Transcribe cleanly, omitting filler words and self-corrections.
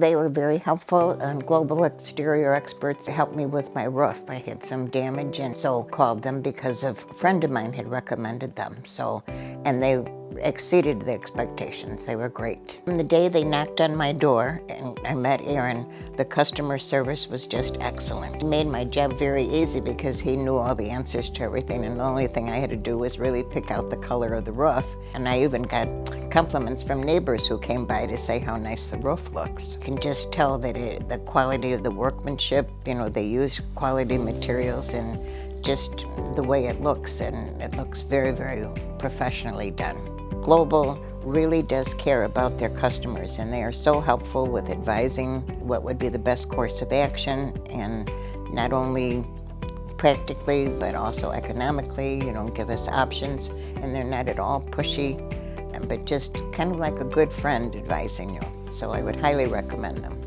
They were very helpful, and global exterior experts helped me with my roof. I had some damage and so called them because a friend of mine had recommended them. And they exceeded the expectations. They were great. From the day they knocked on my door and I met Aaron, the customer service was just excellent. He made my job very easy because he knew all the answers to everything, and the only thing I had to do was really pick out the color of the roof. And I even got compliments from neighbors who came by to say how nice the roof looks. You can just tell that the quality of the workmanship, they use quality materials, and just the way it looks, and it looks very, very professionally done. Global really does care about their customers, and they are so helpful with advising what would be the best course of action, and not only practically but also economically, give us options, and they're not at all pushy, but just kind of like a good friend advising you. So I would highly recommend them.